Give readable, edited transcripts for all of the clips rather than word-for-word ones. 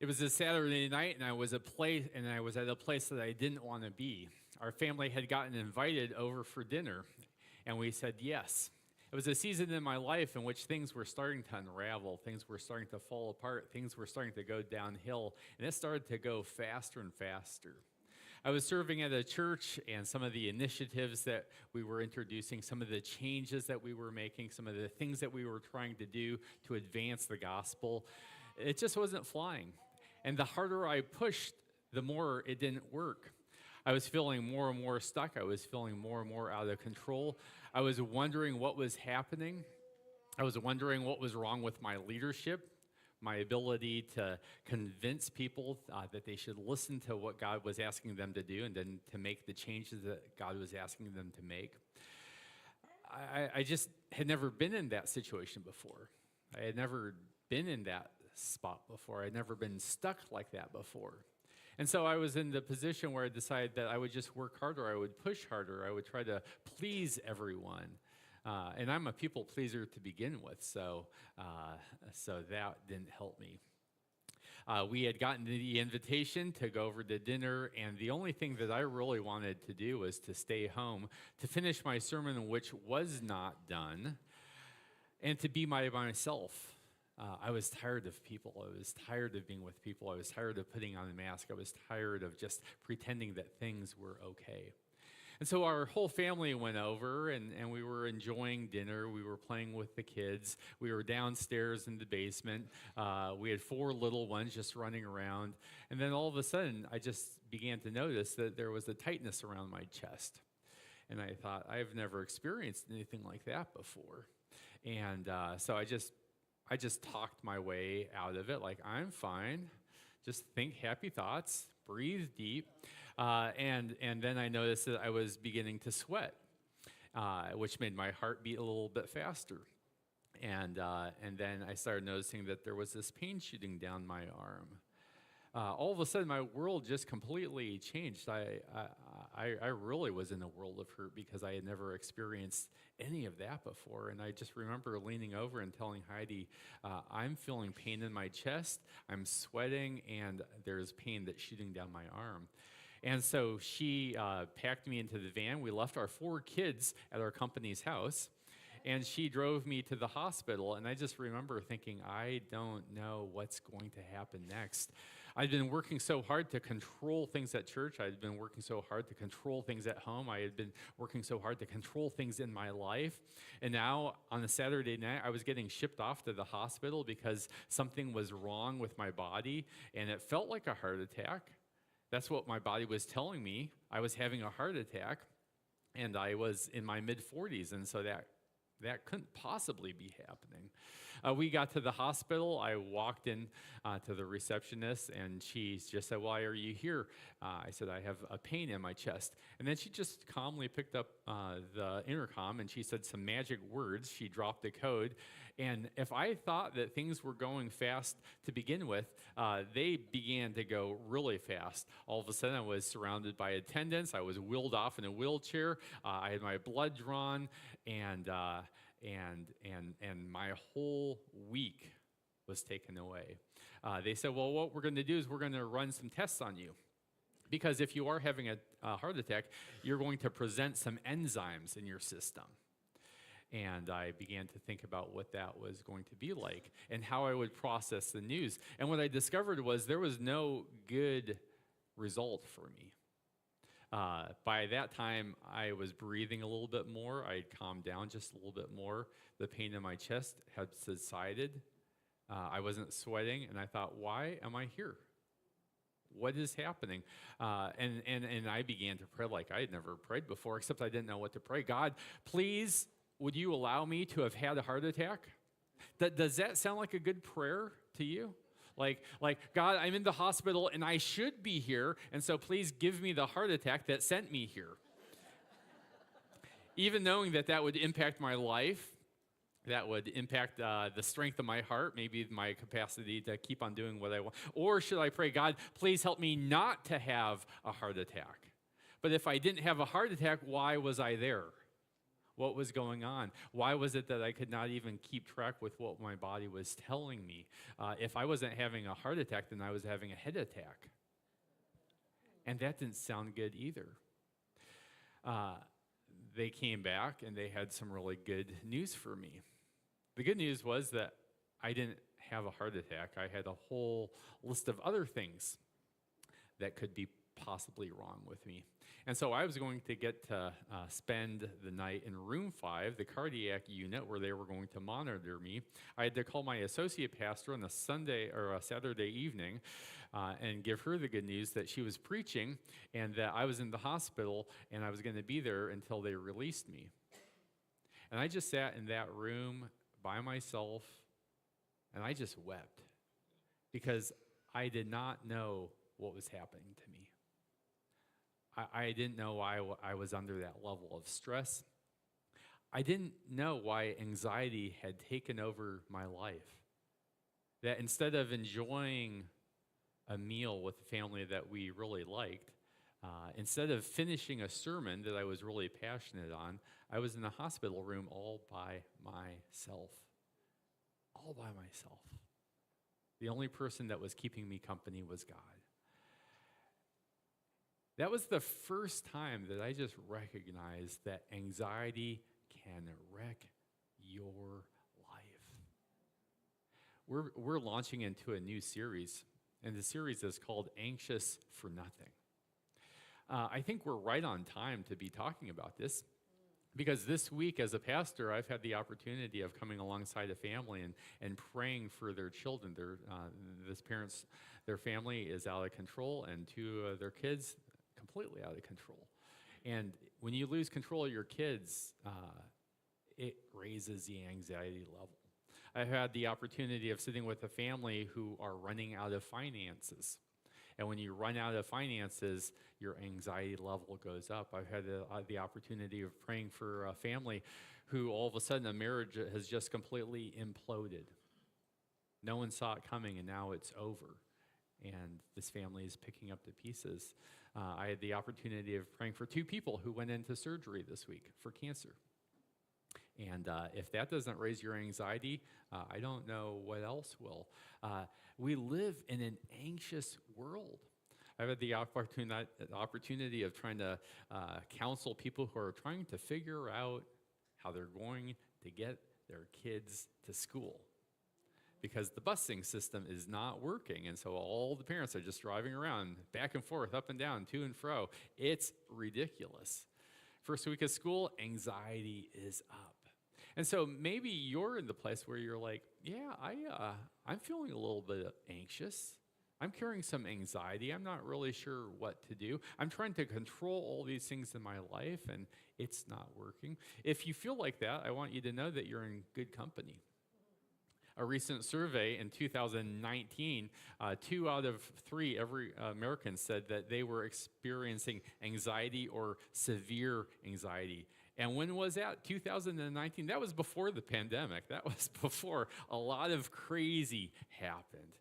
It was a Saturday night, and I was at a place that I didn't want to be. Our family had gotten invited over for dinner, and we said yes. It was a season in my life in which things were starting to unravel, things were starting to fall apart, things were starting to go downhill, and it started to go faster and faster. I was serving at a church, and some of the initiatives that we were introducing, some of the changes that we were making, some of the things that we were trying to do to advance the gospel, it just wasn't flying. And the harder I pushed, the more it didn't work. I was feeling more and more stuck. I was feeling more and more out of control. I was wondering what was happening. I was wondering what was wrong with my leadership, my ability to convince people that they should listen to what God was asking them to do and then to make the changes that God was asking them to make. I just had never been in that situation before. I had never been in that spot before. I'd never been stuck like that before. And so I was in the position where I decided that I would just work harder, I would push harder, I would try to please everyone. And I'm a people pleaser to begin with, so that didn't help me. We had gotten the invitation to go over to dinner, and the only thing that I really wanted to do was to stay home, to finish my sermon, which was not done, and to be myself. I was tired of people. I was tired of being with people. I was tired of putting on a mask. I was tired of just pretending that things were okay. And so our whole family went over, and we were enjoying dinner. We were playing with the kids. We were downstairs in the basement. We had 4 little ones just running around. And then all of a sudden, I just began to notice that there was a tightness around my chest. And I thought, I've never experienced anything like that before. And so I just talked my way out of it, like, I'm fine. Just think happy thoughts, breathe deep. And then I noticed that I was beginning to sweat, which made my heart beat a little bit faster. And then I started noticing that there was this pain shooting down my arm. All of a sudden, my world just completely changed. I really was in a world of hurt because I had never experienced any of that before. And I just remember leaning over and telling Heidi, I'm feeling pain in my chest, I'm sweating, and there's pain that's shooting down my arm. And so she packed me into the van. We left our 4 kids at our company's house, and she drove me to the hospital. And I just remember thinking, I don't know what's going to happen next. I'd been working so hard to control things at church. I'd been working so hard to control things at home. I had been working so hard to control things in my life. And now on a Saturday night, I was getting shipped off to the hospital because something was wrong with my body, and it felt like a heart attack. That's what my body was telling me. I was having a heart attack, and I was in my mid-40s, and so that couldn't possibly be happening. We got to the hospital. I walked in to the receptionist, and she just said, why are you here? I said, I have a pain in my chest. And then she just calmly picked up the intercom, and she said some magic words. She dropped the code. And if I thought that things were going fast to begin with, they began to go really fast. All of a sudden, I was surrounded by attendants. I was wheeled off in a wheelchair. I had my blood drawn, and my whole week was taken away. They said, well, what we're going to do is we're going to run some tests on you. Because if you are having a heart attack, you're going to present some enzymes in your system. And I began to think about what that was going to be like and how I would process the news. And what I discovered was there was no good result for me. By that time, I was breathing a little bit more. I had calmed down just a little bit more. The pain in my chest had subsided. I wasn't sweating, and I thought, why am I here? What is happening? And I began to pray like I had never prayed before, except I didn't know what to pray. God, please, would you allow me to have had a heart attack? Does that sound like a good prayer to you? Like, God, I'm in the hospital and I should be here, and so please give me the heart attack that sent me here. Even knowing that would impact my life, that would impact the strength of my heart, maybe my capacity to keep on doing what I want. Or should I pray, God, please help me not to have a heart attack? But if I didn't have a heart attack, why was I there? What was going on? Why was it that I could not even keep track with what my body was telling me? If I wasn't having a heart attack, then I was having a head attack. And that didn't sound good either. They came back and they had some really good news for me. The good news was that I didn't have a heart attack. I had a whole list of other things that could be possibly wrong with me. And so I was going to get to spend the night in room 5, the cardiac unit, where they were going to monitor me. I had to call my associate pastor on a Sunday or a Saturday evening and give her the good news that she was preaching and that I was in the hospital and I was going to be there until they released me. And I just sat in that room by myself and I just wept because I did not know what was happening to me. I didn't know why I was under that level of stress. I didn't know why anxiety had taken over my life. That instead of enjoying a meal with the family that we really liked, instead of finishing a sermon that I was really passionate on, I was in a hospital room all by myself. All by myself. The only person that was keeping me company was God. That was the first time that I just recognized that anxiety can wreck your life. We're launching into a new series, and the series is called Anxious for Nothing. I think we're right on time to be talking about this, because this week as a pastor, I've had the opportunity of coming alongside a family and praying for their children. Their family is out of control, and 2 of their kids completely out of control. And when you lose control of your kids, it raises the anxiety level. I've had the opportunity of sitting with a family who are running out of finances. And when you run out of finances, your anxiety level goes up. I've had the opportunity of praying for a family who all of a sudden a marriage has just completely imploded. No one saw it coming, and now it's over. And this family is picking up the pieces. I had the opportunity of praying for 2 people who went into surgery this week for cancer. And if that doesn't raise your anxiety, I don't know what else will. We live in an anxious world. I've had the opportunity of trying to counsel people who are trying to figure out how they're going to get their kids to school, because the busing system is not working. And so all the parents are just driving around back and forth, up and down, to and fro. It's ridiculous. First week of school, anxiety is up. And so maybe you're in the place where you're like, yeah, I'm feeling a little bit anxious. I'm carrying some anxiety. I'm not really sure what to do. I'm trying to control all these things in my life, and it's not working. If you feel like that, I want you to know that you're in good company. A recent survey in 2019, 2 out of 3 Americans said that they were experiencing anxiety or severe anxiety. And when was that? 2019. That was before the pandemic. That was before a lot of crazy happened.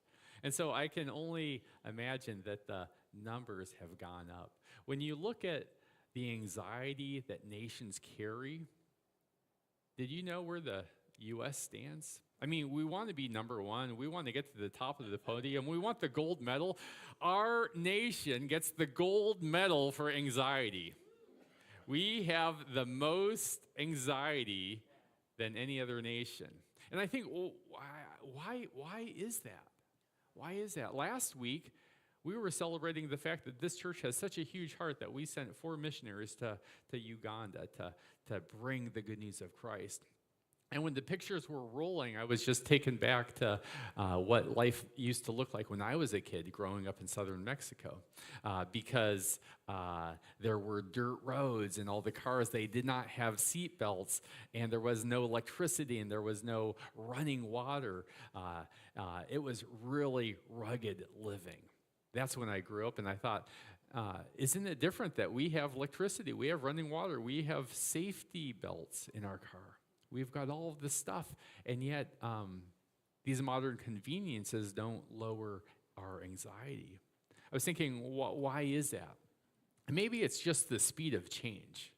And so I can only imagine that the numbers have gone up. When you look at the anxiety that nations carry, did you know where the U.S. stands? I mean, we want to be number 1. We want to get to the top of the podium. We want the gold medal. Our nation gets the gold medal for anxiety. We have the most anxiety than any other nation. And I think, well, why is that? Why is that? Last week, we were celebrating the fact that this church has such a huge heart that we sent 4 missionaries to Uganda to bring the good news of Christ. And when the pictures were rolling, I was just taken back to what life used to look like when I was a kid growing up in southern Mexico, because there were dirt roads and all the cars, they did not have seat belts, and there was no electricity, and there was no running water. It was really rugged living. That's when I grew up, and I thought, isn't it different that we have electricity, we have running water, we have safety belts in our car? We've got all of this stuff, and yet these modern conveniences don't lower our anxiety. I was thinking, why is that? Maybe it's just the speed of change.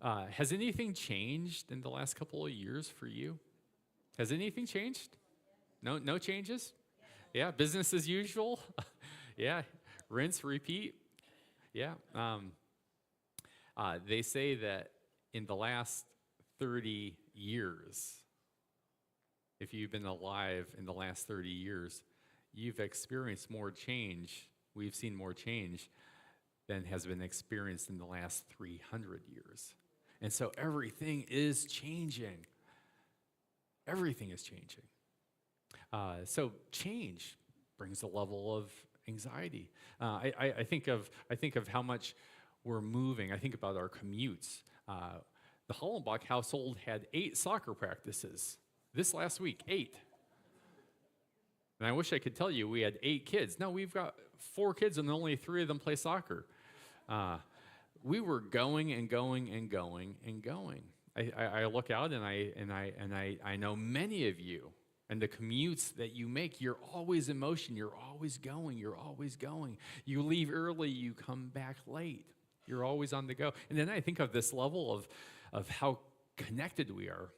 Has anything changed in the last couple of years for you? Has anything changed? No changes? Yeah, business as usual? Yeah, rinse, repeat? Yeah. They say that in the last 30 years, if you've been alive in the last 30 years, you've experienced more change. We've seen more change than has been experienced in the last 300 years. And so everything is changing. Everything is changing. So change brings a level of anxiety. I think of how much we're moving. I think about our commutes. The Hollenbach household had 8 soccer practices this last week. 8. And I wish I could tell you we had 8 kids. No, we've got 4 kids and only 3 of them play soccer. We were going and going and going and going. I look out and I know many of you and the commutes that you make, you're always in motion. You're always going. You're always going. You leave early. You come back late. You're always on the go. And then I think of this level of how connected we are.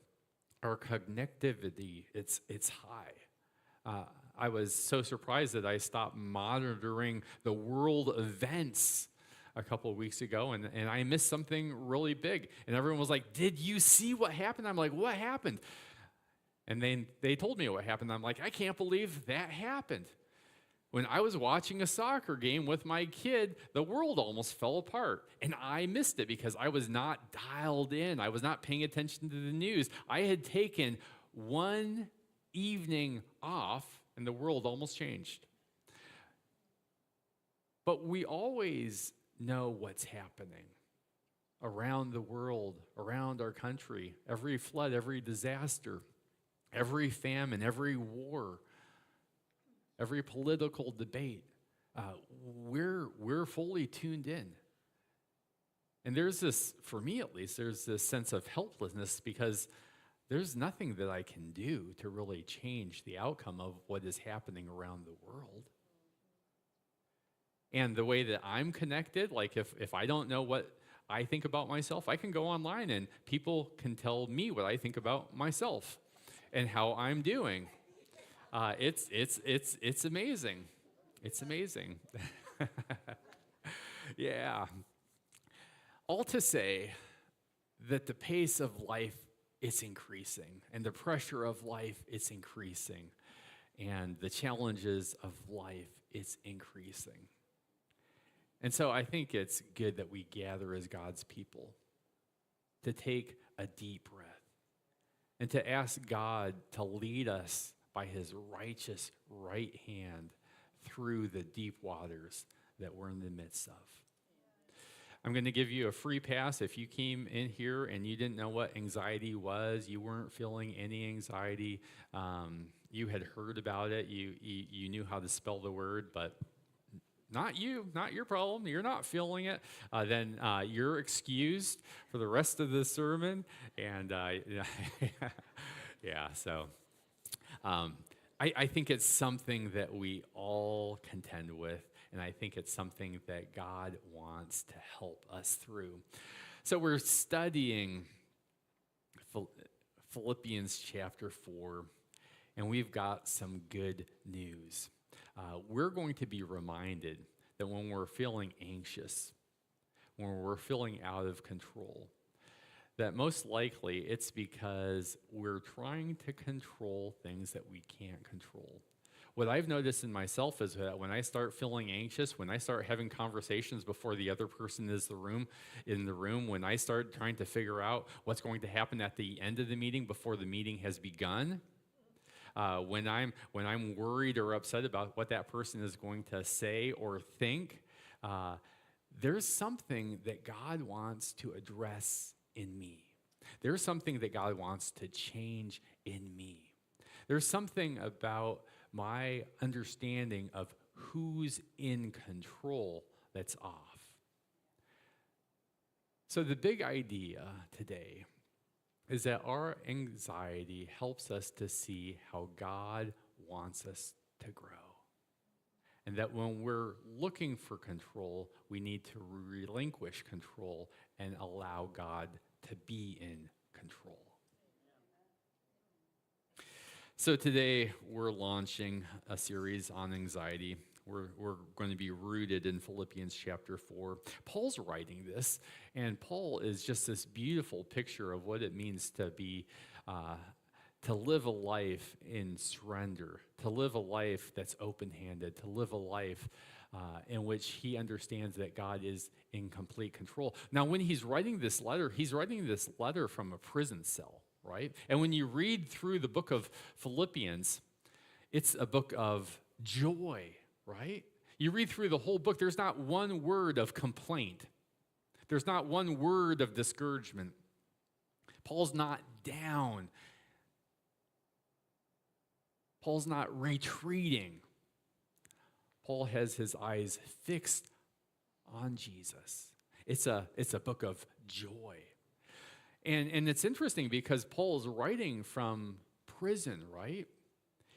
Our connectivity, it's high. I was so surprised that I stopped monitoring the world events a couple of weeks ago, and I missed something really big. And everyone was like, did you see what happened? I'm like, what happened? And then they told me what happened. I'm like, I can't believe that happened. When I was watching a soccer game with my kid, the world almost fell apart. And I missed it because I was not dialed in. I was not paying attention to the news. I had taken one evening off, and the world almost changed. But we always know what's happening around the world, around our country, every flood, every disaster, every famine, every war, every political debate. We're fully tuned in. And there's this, for me at least, there's this sense of helplessness because there's nothing that I can do to really change the outcome of what is happening around the world. And the way that I'm connected, like if I don't know what I think about myself, I can go online and people can tell me what I think about myself and how I'm doing. It's amazing. It's amazing. Yeah. All to say that the pace of life is increasing, and the pressure of life is increasing, and the challenges of life is increasing. And so I think it's good that we gather as God's people to take a deep breath and to ask God to lead us by his righteous right hand through the deep waters that we're in the midst of. I'm going to give you a free pass. If you came in here and you didn't know what anxiety was, you weren't feeling any anxiety, you had heard about it, you knew how to spell the word, but not you, not your problem, you're not feeling it, then you're excused for the rest of the sermon. And yeah, so I think it's something that we all contend with, and I think it's something that God wants to help us through. So we're studying Philippians chapter 4, and we've got some good news. We're going to be reminded that when we're feeling anxious, when we're feeling out of control, that most likely it's because we're trying to control things that we can't control. What I've noticed in myself is that when I start feeling anxious, when I start having conversations before the other person is in the room, when I start trying to figure out what's going to happen at the end of the meeting before the meeting has begun, when I'm worried or upset about what that person is going to say or think, there's something that God wants to address in me. There's something that God wants to change in me. There's something about my understanding of who's in control that's off. So the big idea today is that our anxiety helps us to see how God wants us to grow. And that when we're looking for control, we need to relinquish control and allow God to be in control. So today we're launching a series on anxiety. We're going to be rooted in Philippians chapter 4. Paul's writing this, and Paul is just this beautiful picture of what it means to be, to live a life in surrender, to live a life that's open-handed, to live a life in which he understands that God is in complete control. Now, when he's writing this letter from a prison cell, right? And when you read through the book of Philippians, it's a book of joy, right? You read through the whole book, there's not one word of complaint. There's not one word of discouragement. Paul's not down. Paul's not retreating. Paul has his eyes fixed on Jesus. It's a book of joy. And it's interesting because Paul's writing from prison, right?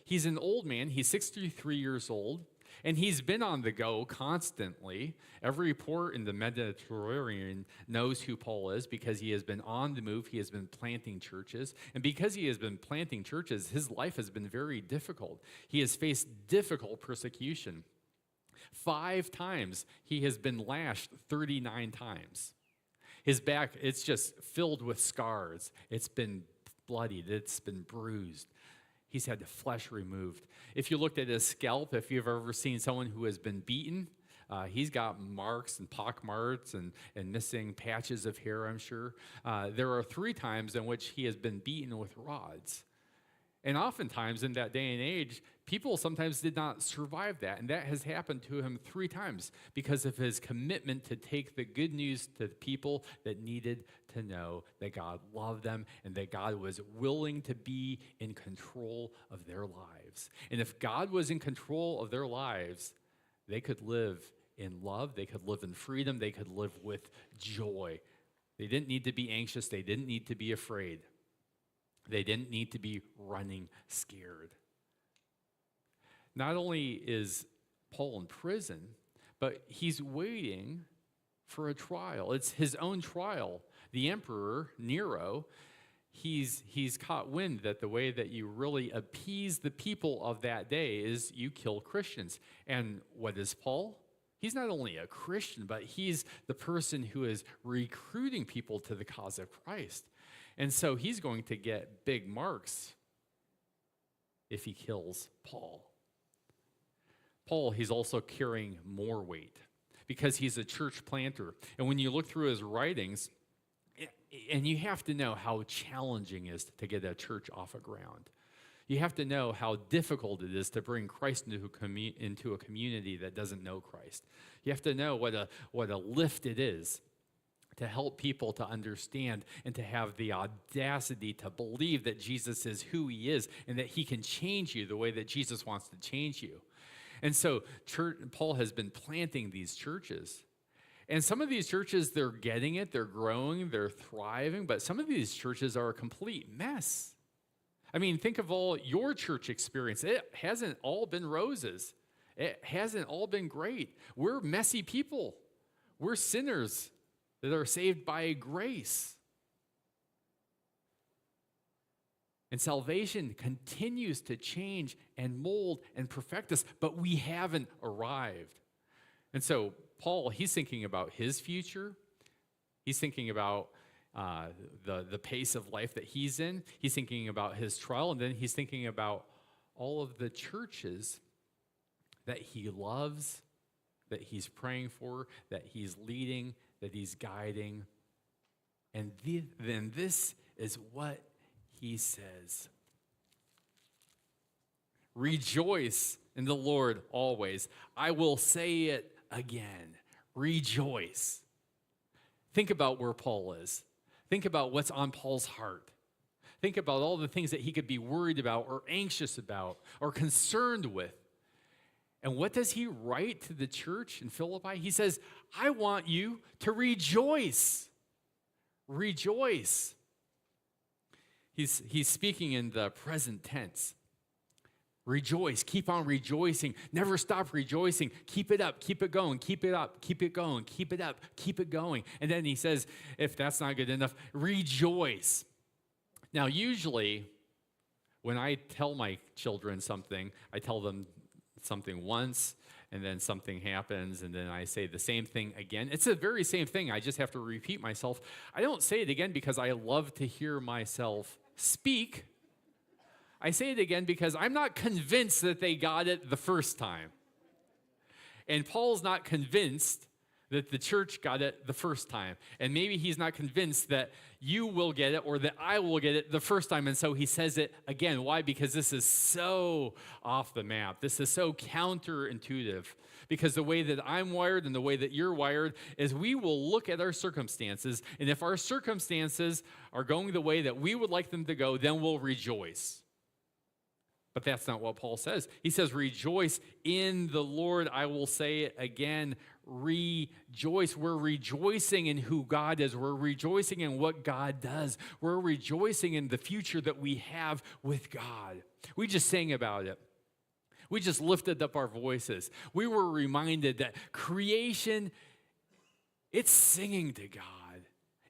He's an old man. He's 63 years old, and he's been on the go constantly. Every port in the Mediterranean knows who Paul is because he has been on the move. He has been planting churches. And because he has been planting churches, his life has been very difficult. He has faced difficult persecution. 5 times he has been lashed 39 times. His back, it's just filled with scars. It's been bloodied. It's been bruised. He's had the flesh removed. If you looked at his scalp, if you've ever seen someone who has been beaten, he's got marks and pock marks and missing patches of hair, I'm sure. There are 3 times in which he has been beaten with rods. And oftentimes in that day and age, people sometimes did not survive that. And that has happened to him 3 times because of his commitment to take the good news to the people that needed to know that God loved them and that God was willing to be in control of their lives. And if God was in control of their lives, they could live in love, they could live in freedom, they could live with joy. They didn't need to be anxious, they didn't need to be afraid. They didn't need to be running scared. Not only is Paul in prison, but he's waiting for a trial. It's his own trial. The emperor, Nero, he's caught wind that the way that you really appease the people of that day is you kill Christians. And what is Paul? He's not only a Christian, but he's the person who is recruiting people to the cause of Christ. And so he's going to get big marks if he kills Paul. Paul, he's also carrying more weight because he's a church planter. And when you look through his writings, and you have to know how challenging it is to get a church off of ground. You have to know how difficult it is to bring Christ into a community that doesn't know Christ. You have to know what a lift it is to help people to understand and to have the audacity to believe that Jesus is who he is and that he can change you the way that Jesus wants to change you. And so Paul has been planting these churches. And some of these churches, they're getting it, they're growing, they're thriving, but some of these churches are a complete mess. I mean, think of all your church experience. It hasn't all been roses. It hasn't all been great. We're messy people. We're sinners that are saved by grace. And salvation continues to change and mold and perfect us, but we haven't arrived. And so Paul, he's thinking about his future. He's thinking about the pace of life that he's in. He's thinking about his trial, and then he's thinking about all of the churches that he loves, that he's praying for, that he's leading, that he's guiding. And then this is what he says. Rejoice in the Lord always. I will say it again. Rejoice. Think about where Paul is. Think about what's on Paul's heart. Think about all the things that he could be worried about or anxious about or concerned with. And what does he write to the church in Philippi? He says, I want you to rejoice. Rejoice. He's speaking in the present tense. Rejoice. Keep on rejoicing. Never stop rejoicing. Keep it up. Keep it going. Keep it up. Keep it going. Keep it up. Keep it going. And then he says, if that's not good enough, rejoice. Now, usually, when I tell my children something, I tell them something once, and then something happens, and then I say the same thing again. It's the very same thing. I just have to repeat myself. I don't say it again because I love to hear myself speak. I say it again because I'm not convinced that they got it the first time. And Paul's not convinced that the church got it the first time. And maybe he's not convinced that you will get it or that I will get it the first time. And so he says it again. Why? Because this is so off the map. This is so counterintuitive. Because the way that I'm wired and the way that you're wired is we will look at our circumstances. And if our circumstances are going the way that we would like them to go, then we'll rejoice. But that's not what Paul says. He says, rejoice in the Lord. I will say it again, rejoice. We're rejoicing in who God is. We're rejoicing in what God does. We're rejoicing in the future that we have with God. We just sang about it. We just lifted up our voices. We were reminded that creation, it's singing to God.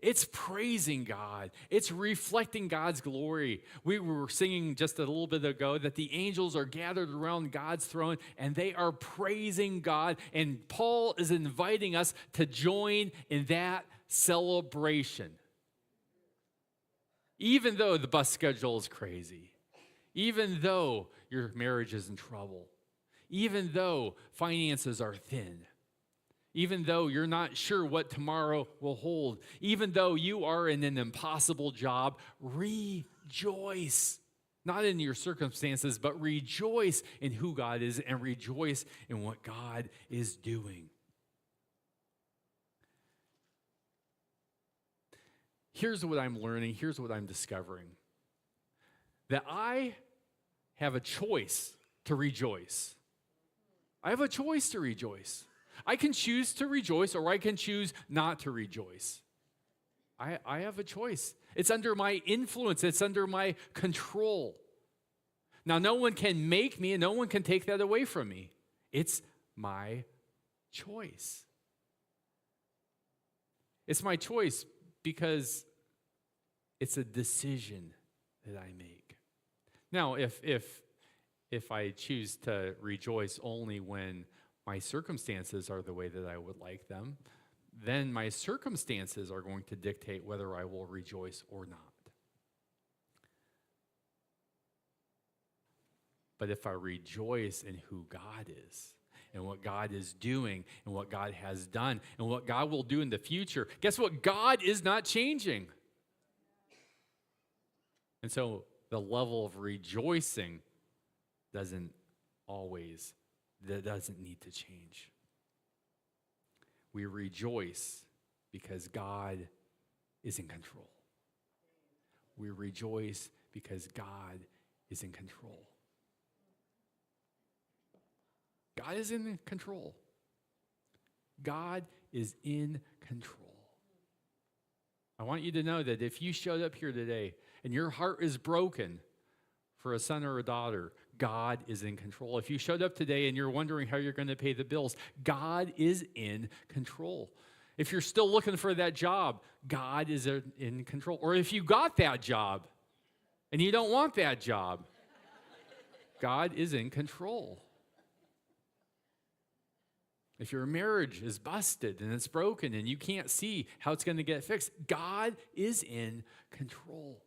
It's praising God. It's reflecting God's glory. We were singing just a little bit ago that the angels are gathered around God's throne and they are praising God. And Paul is inviting us to join in that celebration. Even though the bus schedule is crazy, even though your marriage is in trouble, even though finances are thin, even though you're not sure what tomorrow will hold, even though you are in an impossible job, rejoice. Not in your circumstances, but rejoice in who God is and rejoice in what God is doing. Here's what I'm learning. Here's what I'm discovering. That I have a choice to rejoice. I have a choice to rejoice. I can choose to rejoice or I can choose not to rejoice. I have a choice. It's under my influence. It's under my control. Now, no one can make me and no one can take that away from me. It's my choice. It's my choice because it's a decision that I make. Now, if I choose to rejoice only when my circumstances are the way that I would like them, then my circumstances are going to dictate whether I will rejoice or not. But if I rejoice in who God is and what God is doing and what God has done and what God will do in the future, guess what? God is not changing. And so the level of rejoicing doesn't need to change. We rejoice because God is in control. We rejoice because God is in control. God is in control. God is in control. I want you to know that if you showed up here today and your heart is broken for a son or a daughter, God is in control. If you showed up today and you're wondering how you're going to pay the bills, God is in control. If you're still looking for that job, God is in control. Or if you got that job and you don't want that job, God is in control. If your marriage is busted and it's broken and you can't see how it's going to get fixed, God is in control.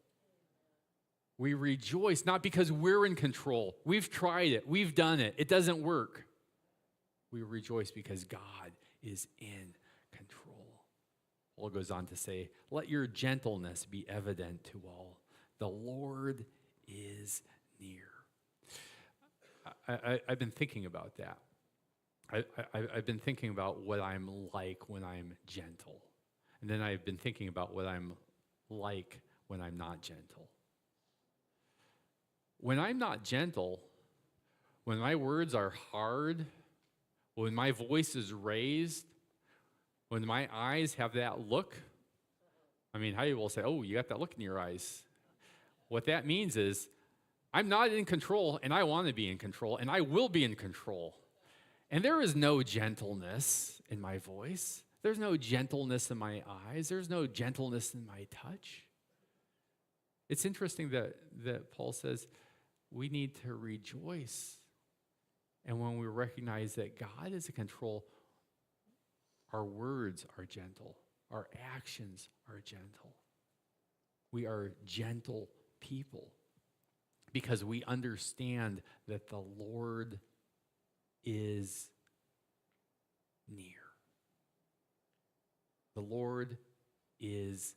We rejoice not because we're in control. We've tried it. We've done it. It doesn't work. We rejoice because God is in control. Paul goes on to say, let your gentleness be evident to all. The Lord is near. I've been thinking about that. I've been thinking about what I'm like when I'm gentle. And then I've been thinking about what I'm like when I'm not gentle. When I'm not gentle, when my words are hard, when my voice is raised, when my eyes have that look, I mean, how you will say, oh, you got that look in your eyes. What that means is I'm not in control, and I want to be in control, and I will be in control. And there is no gentleness in my voice. There's no gentleness in my eyes. There's no gentleness in my touch. It's interesting that Paul says we need to rejoice. And when we recognize that God is in control, our words are gentle. Our actions are gentle. We are gentle people because we understand that the Lord is near. The Lord is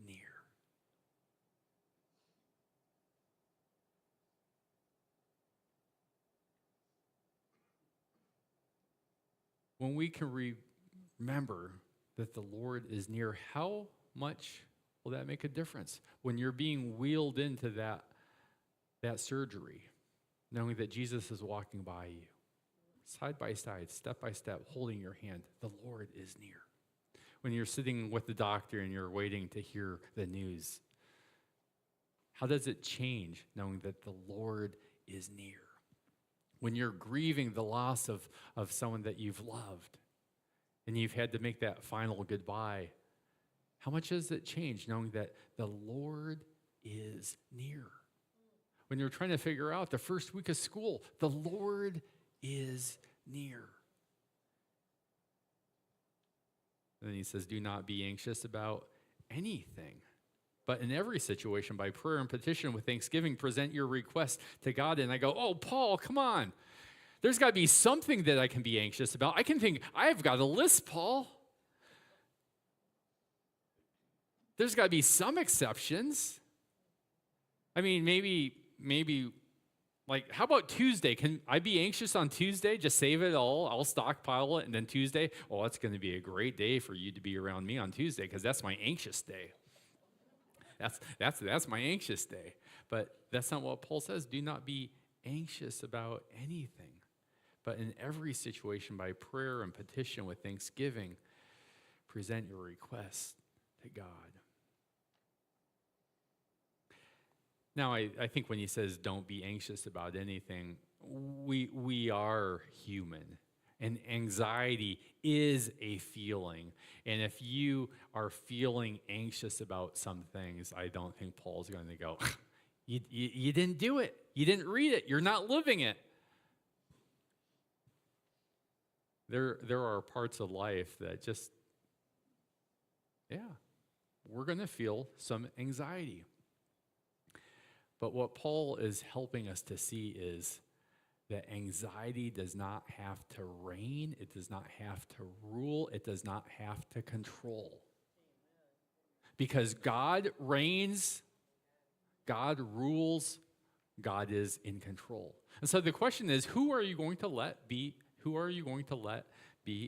near. When we can remember that the Lord is near, how much will that make a difference when you're being wheeled into that surgery, knowing that Jesus is walking by you, side by side, step by step, holding your hand? The Lord is near. When you're sitting with the doctor and you're waiting to hear the news, how does it change knowing that the Lord is near? When you're grieving the loss of someone that you've loved and you've had to make that final goodbye, how much does it change knowing that the Lord is near? When you're trying to figure out the first week of school, the Lord is near. And then he says, do not be anxious about anything, but in every situation, by prayer and petition with thanksgiving, present your requests to God. And I go, oh, Paul, come on. There's got to be something that I can be anxious about. I can think, I've got a list, Paul. There's got to be some exceptions. I mean, maybe, like, how about Tuesday? Can I be anxious on Tuesday? Just save it all. I'll stockpile it. And then Tuesday, oh, it's going to be a great day for you to be around me on Tuesday because that's my anxious day. That's my anxious day. But that's not what Paul says. Do not be anxious about anything. But in every situation, by prayer and petition with thanksgiving, present your requests to God. Now, I think when he says don't be anxious about anything, we are human. And anxiety is a feeling. And if you are feeling anxious about some things, I don't think Paul's going to go, you didn't do it. You didn't read it. You're not living it. There are parts of life that just, we're going to feel some anxiety. But what Paul is helping us to see is that anxiety does not have to reign, it does not have to rule, it does not have to control. Because God reigns, God rules, God is in control. And so the question is, who are you going to let be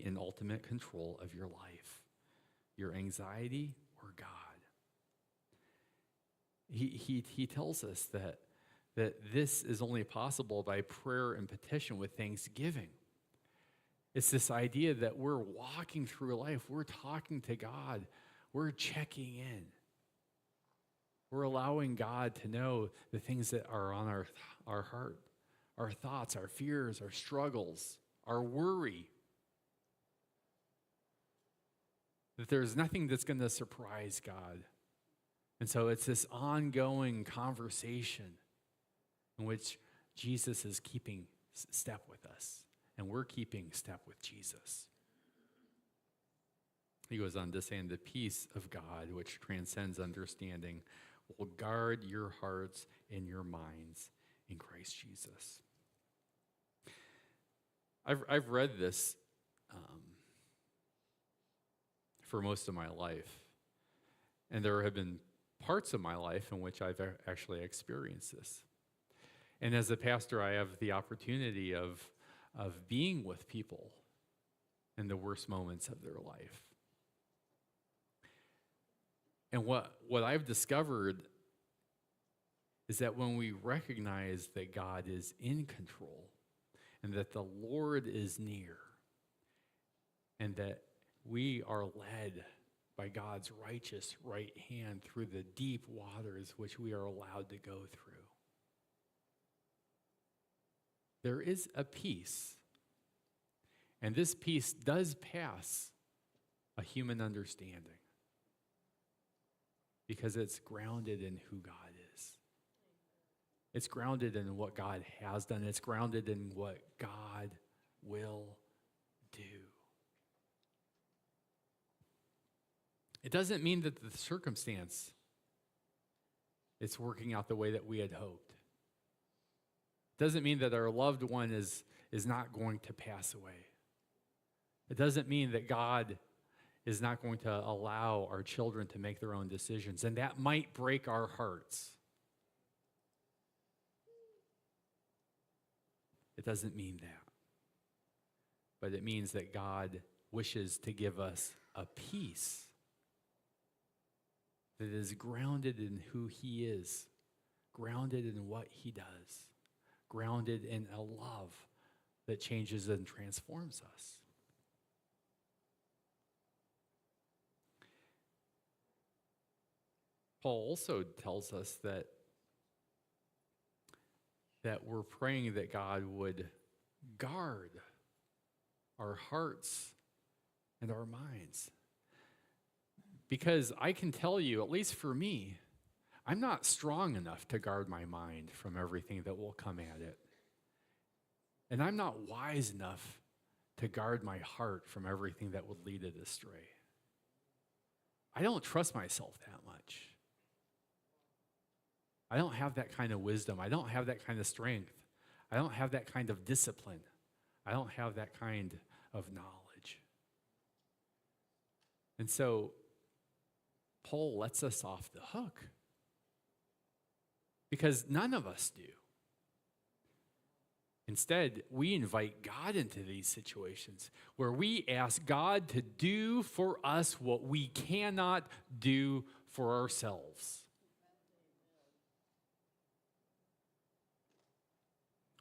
in ultimate control of your life? Your anxiety or God? He tells us that this is only possible by prayer and petition with thanksgiving. It's this idea that we're walking through life, we're talking to God, we're checking in. We're allowing God to know the things that are on our heart, our thoughts, our fears, our struggles, our worry. That there's nothing that's going to surprise God. And so it's this ongoing conversation in which Jesus is keeping step with us, and we're keeping step with Jesus. He goes on to say, and the peace of God, which transcends understanding, will guard your hearts and your minds in Christ Jesus. I've read this for most of my life, and there have been parts of my life in which I've actually experienced this. And as a pastor, I have the opportunity of being with people in the worst moments of their life. And what I've discovered is that when we recognize that God is in control and that the Lord is near and that we are led by God's righteous right hand through the deep waters which we are allowed to go through, there is a peace. And this peace does pass a human understanding because it's grounded in who God is. It's grounded in what God has done. It's grounded in what God will do. It doesn't mean that the circumstance is working out the way that we had hoped. It doesn't mean that our loved one is not going to pass away. It doesn't mean that God is not going to allow our children to make their own decisions, and that might break our hearts. It doesn't mean that. But it means that God wishes to give us a peace that is grounded in who he is, grounded in what he does, grounded in a love that changes and transforms us. Paul also tells us that we're praying that God would guard our hearts and our minds. Because I can tell you, at least for me, I'm not strong enough to guard my mind from everything that will come at it. And I'm not wise enough to guard my heart from everything that would lead it astray. I don't trust myself that much. I don't have that kind of wisdom. I don't have that kind of strength. I don't have that kind of discipline. I don't have that kind of knowledge. And so, Paul lets us off the hook because none of us do. Instead, we invite God into these situations where we ask God to do for us what we cannot do for ourselves.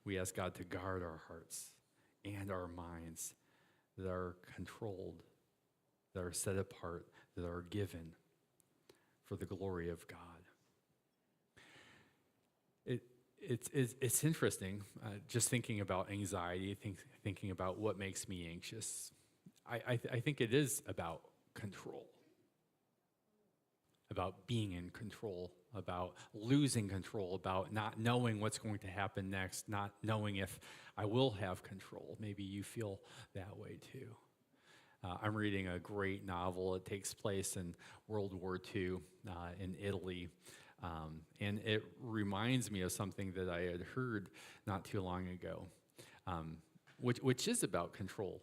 We ask God to guard our hearts and our minds that are controlled, that are set apart, that are given for the glory of God. It's interesting, just thinking about anxiety, thinking about what makes me anxious. I think it is about control, about being in control, about losing control, about not knowing what's going to happen next, not knowing if I will have control. Maybe you feel that way too. I'm reading a great novel. It takes place in World War II in Italy. And it reminds me of something that I had heard not too long ago, which is about control.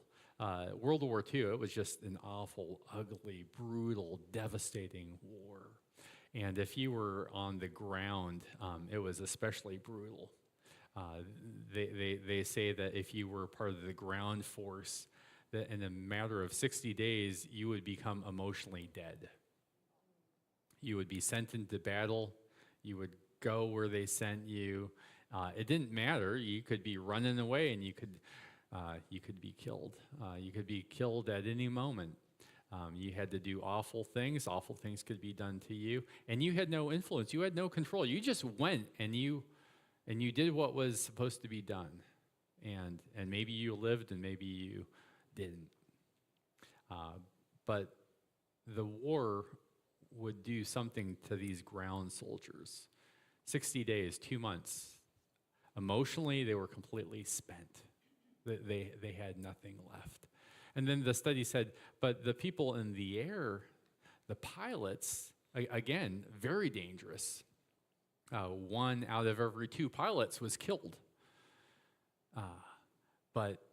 World War II, it was just an awful, ugly, brutal, devastating war. And if you were on the ground, it was especially brutal. They say that if you were part of the ground force, that in a matter of 60 days, you would become emotionally dead. You would be sent into battle. You would go where they sent you. It didn't matter. You could be running away, and you could be killed. You could be killed at any moment. You had to do awful things. Awful things could be done to you, and you had no influence. You had no control. You just went and you did what was supposed to be done, and maybe you lived, and maybe you didn't. But the war would do something to these ground soldiers. 60 days, 2 months. Emotionally, they were completely spent. They had nothing left. And then the study said, but the people in the air, the pilots, again, very dangerous. 1 out of every 2 pilots was killed. But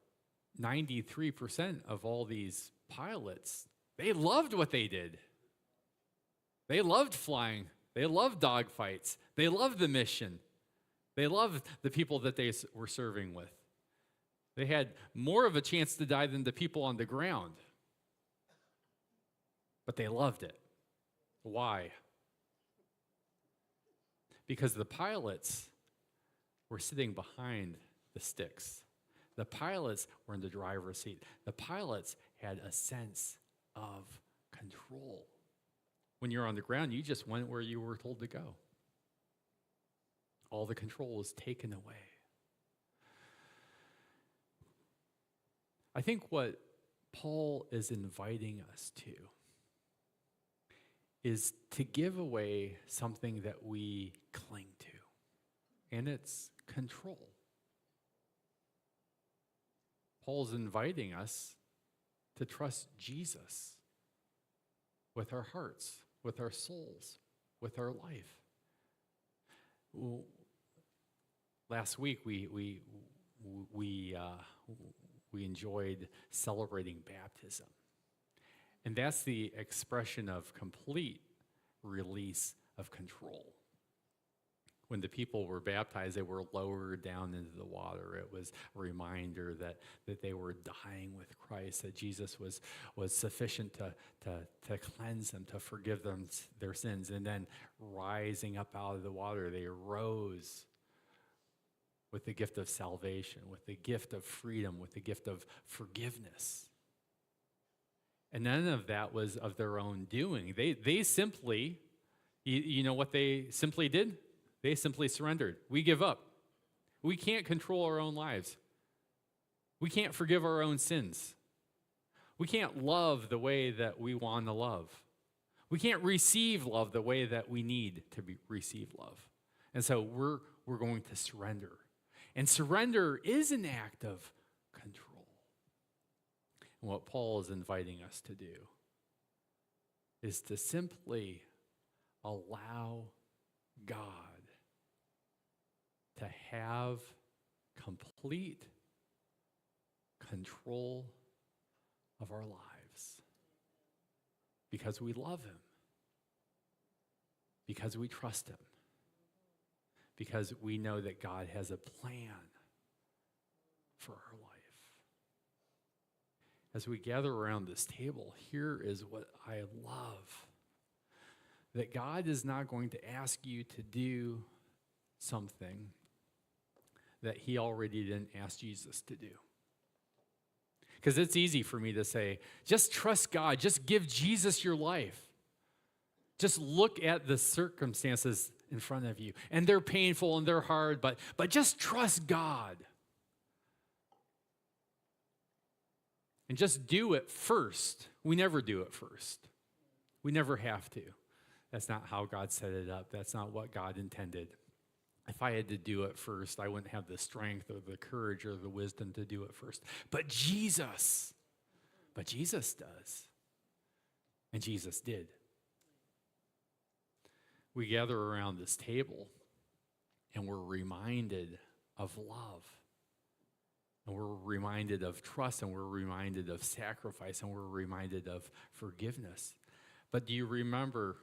93% of all these pilots, they loved what they did. They loved flying. They loved dogfights. They loved the mission. They loved the people that they were serving with. They had more of a chance to die than the people on the ground. But they loved it. Why? Because the pilots were sitting behind the sticks. The pilots were in the driver's seat. The pilots had a sense of control. When you're on the ground, you just went where you were told to go. All the control was taken away. I think what Paul is inviting us to is to give away something that we cling to, and it's control. Paul's inviting us to trust Jesus with our hearts, with our souls, with our life. Well, last week we enjoyed celebrating baptism. And that's the expression of complete release of control. When the people were baptized, they were lowered down into the water. It was a reminder that they were dying with Christ, that Jesus was sufficient to cleanse them, to forgive them their sins. And then rising up out of the water, they rose with the gift of salvation, with the gift of freedom, with the gift of forgiveness. And none of that was of their own doing. They simply, you know what they simply did? They simply surrendered. We give up. We can't control our own lives. We can't forgive our own sins. We can't love the way that we want to love. We can't receive love the way that we need to receive love. And so we're going to surrender. And surrender is an act of control. And what Paul is inviting us to do is to simply allow God to have complete control of our lives because we love him, because we trust him, because we know that God has a plan for our life. As we gather around this table, here is what I love. That God is not going to ask you to do something that he already didn't ask Jesus to do. Because it's easy for me to say, just trust God, just give Jesus your life. Just look at the circumstances in front of you. And they're painful and they're hard, but just trust God. And just do it first. We never do it first. We never have to. That's not how God set it up. That's not what God intended. If I had to do it first, I wouldn't have the strength or the courage or the wisdom to do it first. But Jesus does. And Jesus did. We gather around this table and we're reminded of love. And we're reminded of trust, and we're reminded of sacrifice, and we're reminded of forgiveness. But do you remember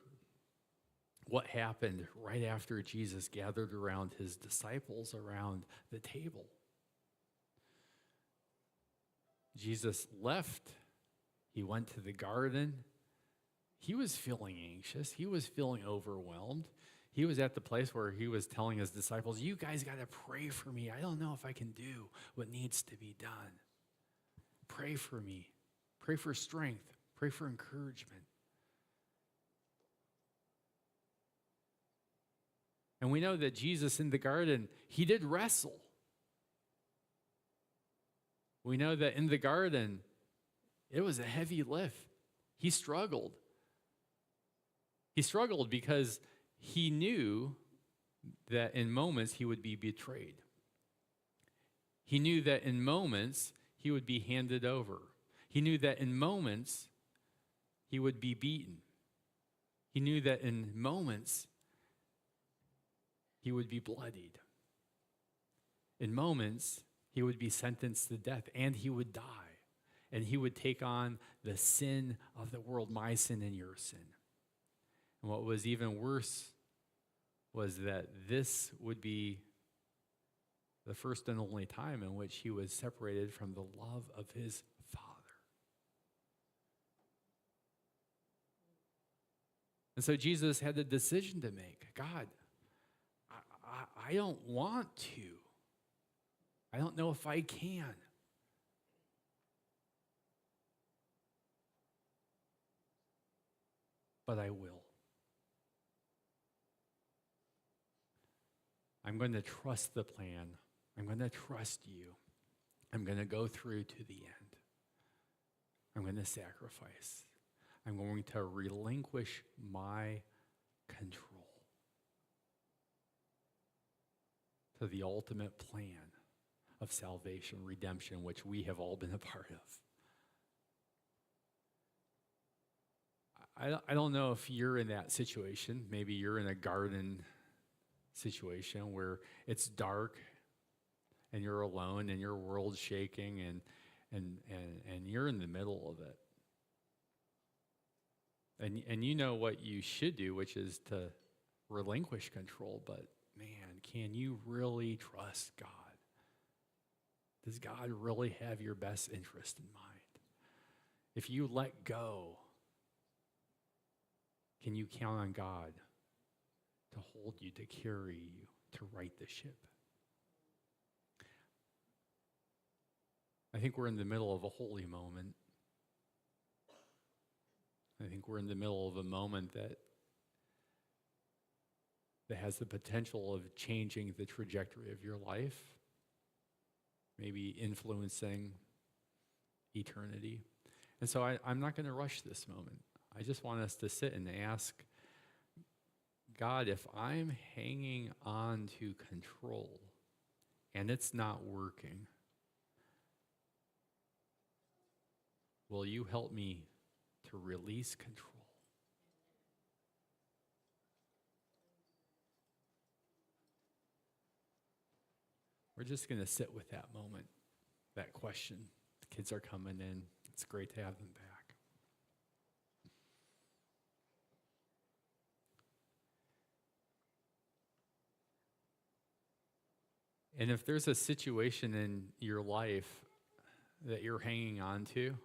what happened right after Jesus gathered around his disciples around the table? Jesus left. He went to the garden. He was feeling anxious. He was feeling overwhelmed. He was at the place where he was telling his disciples, you guys got to pray for me. I don't know if I can do what needs to be done. Pray for me. Pray for strength. Pray for encouragement. And we know that Jesus in the garden, he did wrestle. We know that in the garden, it was a heavy lift. He struggled. He struggled because he knew that in moments he would be betrayed. He knew that in moments he would be handed over. He knew that in moments he would be beaten. He knew that in moments he would be bloodied. In moments he would be sentenced to death, and he would die. And he would take on the sin of the world, my sin and your sin. And what was even worse was that this would be the first and only time in which he was separated from the love of his Father. And so Jesus had a decision to make. God, I don't want to. I don't know if I can. But I will. I'm going to trust the plan. I'm going to trust you. I'm going to go through to the end. I'm going to sacrifice. I'm going to relinquish my control to the ultimate plan of salvation, redemption, which we have all been a part of. I don't know if you're in that situation. Maybe you're in a garden situation where it's dark and you're alone and your world's shaking and you're in the middle of it. And you know what you should do, which is to relinquish control, but man, can you really trust God? Does God really have your best interest in mind? If you let go, can you count on God to hold you, to carry you, to right the ship? I think we're in the middle of a holy moment. I think we're in the middle of a moment that has the potential of changing the trajectory of your life, maybe influencing eternity. And so I'm not going to rush this moment. I just want us to sit and ask God, if I'm hanging on to control and it's not working, will you help me to release control? We're just going to sit with that moment, that question. The kids are coming in. It's great to have them back. And if there's a situation in your life that you're hanging on to,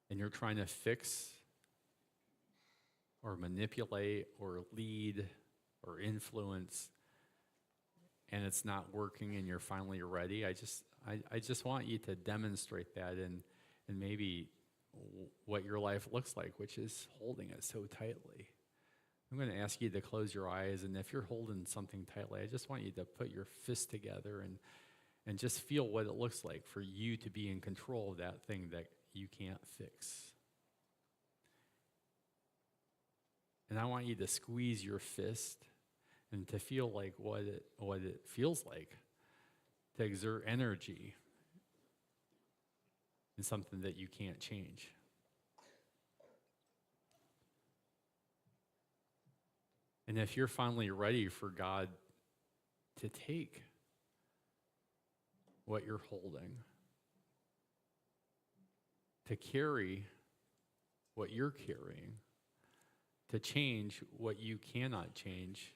and you're trying to fix or manipulate or lead or influence, and it's not working and you're finally ready, I just want you to demonstrate that and maybe what your life looks like, which is holding it so tightly. I'm going to ask you to close your eyes, and if you're holding something tightly, I just want you to put your fist together and just feel what it looks like for you to be in control of that thing that you can't fix. And I want you to squeeze your fist and to feel like what it feels like to exert energy in something that you can't change. And if you're finally ready for God to take what you're holding, to carry what you're carrying, to change what you cannot change,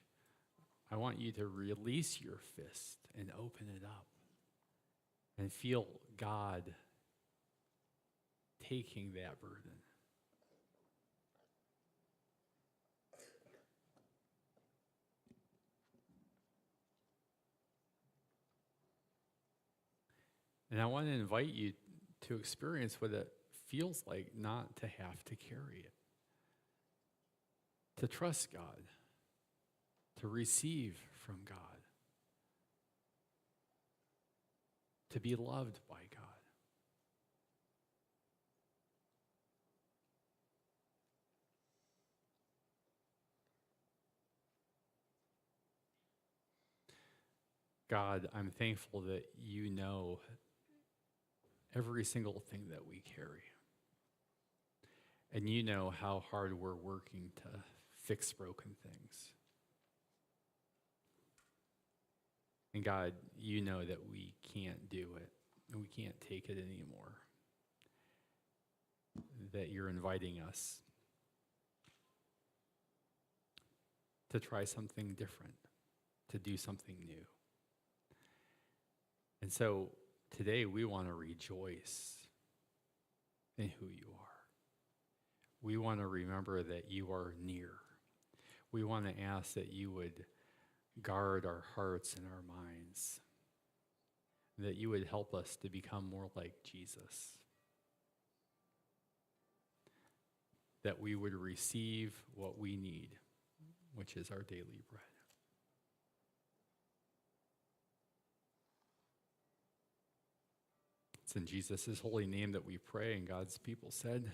I want you to release your fist and open it up and feel God taking that burden. And I want to invite you to experience what it feels like not to have to carry it. To trust God. To receive from God. To be loved by God. God, I'm thankful that you know every single thing that we carry. And you know how hard we're working to fix broken things. And God, you know that we can't do it, and we can't take it anymore. That you're inviting us to try something different, to do something new. And so today we want to rejoice in who you are. We want to remember that you are near. We want to ask that you would guard our hearts and our minds, that you would help us to become more like Jesus, that we would receive what we need, which is our daily bread. It's It's in Jesus' holy name that we pray, and God's people said,